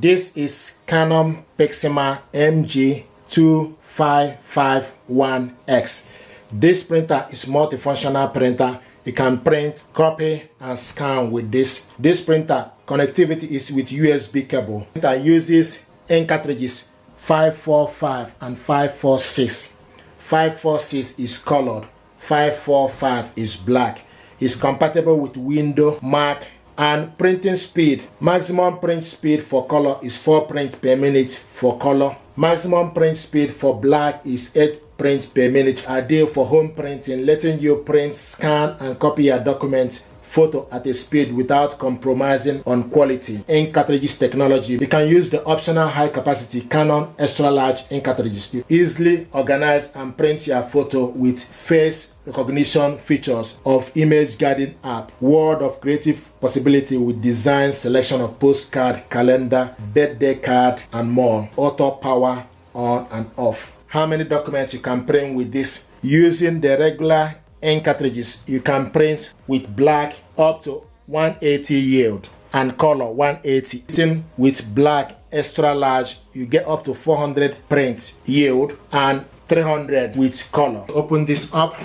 This is Canon PIXMA MG2551S. This printer is multifunctional printer. You can print, copy, and scan with this. This printer connectivity is with USB cable. It uses ink cartridges 545 and 546. 546 is colored, 545 is black. It's compatible with Windows, Mac, and printing speed. Maximum print speed for color is 4 prints per minute for color. Maximum print speed for black is 8 prints per minute. Ideal for home printing, letting you print, scan, and copy your document photo at a speed without compromising on quality. Ink cartridges technology. You can use the optional high capacity Canon extra large ink cartridges. You easily organize and print your photo with face recognition features of image guiding app. World of creative possibility with design selection of postcard, calendar, birthday card, and more. Auto power on and off. How many documents you can print with this? Using the regular ink cartridges, you can print with black up to 180 yield and color 180. Printing with black extra large, you get up to 400 prints yield and 300 with color. Open this up.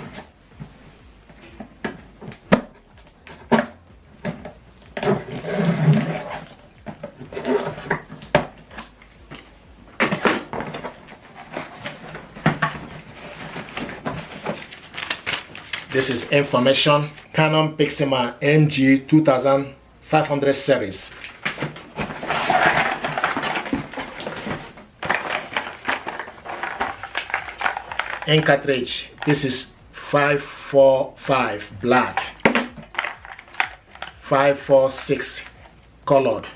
This is information, Canon PIXMA MG2551S series. Ink cartridge, this is 545 black, 546 colored.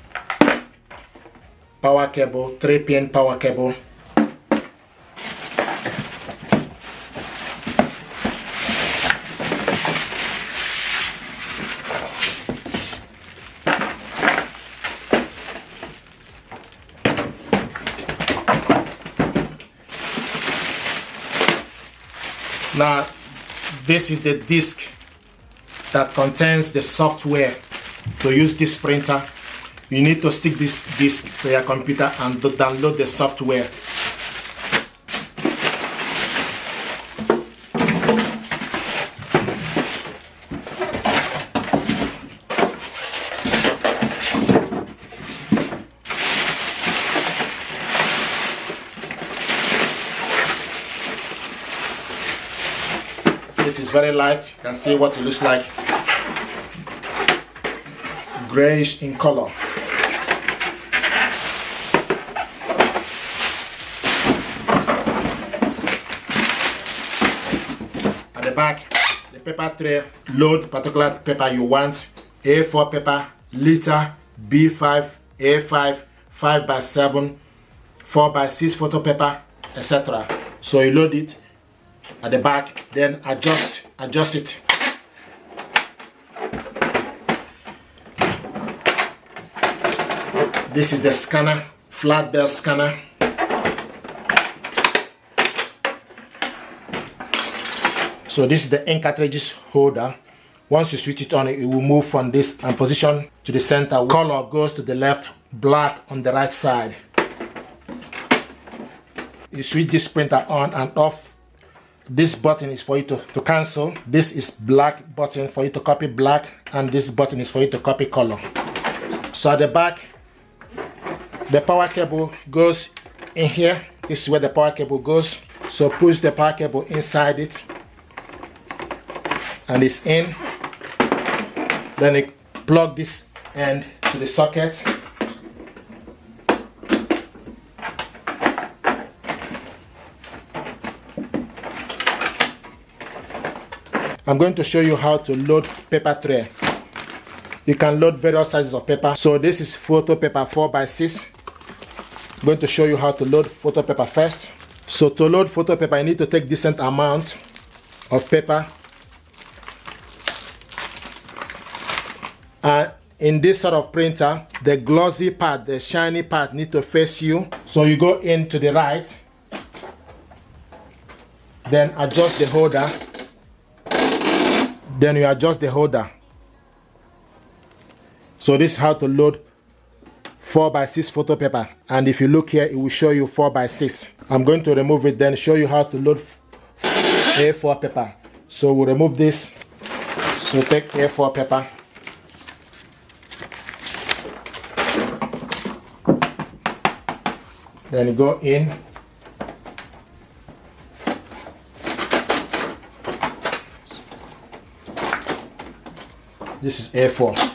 Power cable, 3-pin power cable. Now, this is the disk that contains the software to use this printer. You need to stick this disk to your computer and download the software. This is very light. You can see what it looks like. Grayish in color. At the back, the paper tray, load particular paper you want. A4 paper, liter, B5, A5, 5x7, 4x6 photo paper, etc. So you load it at the back, then adjust it. This is the scanner, flat belt scanner. So this is the ink cartridges holder. Once you switch it on, it will move from this and position to the center. Color goes to the left, black on the right side. You switch this printer on and off. This button is for you to cancel. This is black button for you to copy black, and this button is for you to copy color. So at the back, the power cable goes in here. This is where the power cable goes. So push the power cable inside it, and it's in. Then you plug this end to the socket. I'm going to show you how to load paper tray. You can load various sizes of paper. So this is photo paper 4x6. I'm going to show you how to load photo paper first. So to load photo paper, you need to take decent amount of paper. And in this sort of printer, the glossy part, the shiny part need to face you. So you go in to the right, then adjust the holder. Then you adjust the holder. So this is how to load 4x6 photo paper, and if you look here, it will show you 4x6. I'm going to remove it, then show you how to load A4 paper. So we'll remove this. So take A4 paper. Then go in. This is A4.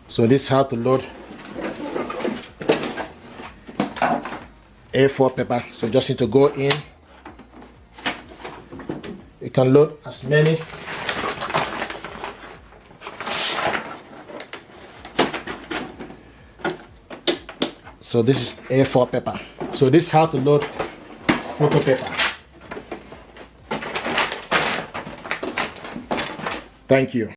So this is how to load A4 paper. So just need to go in. You can load as many. So this is A4 paper. So this is how to load photo paper. Thank you.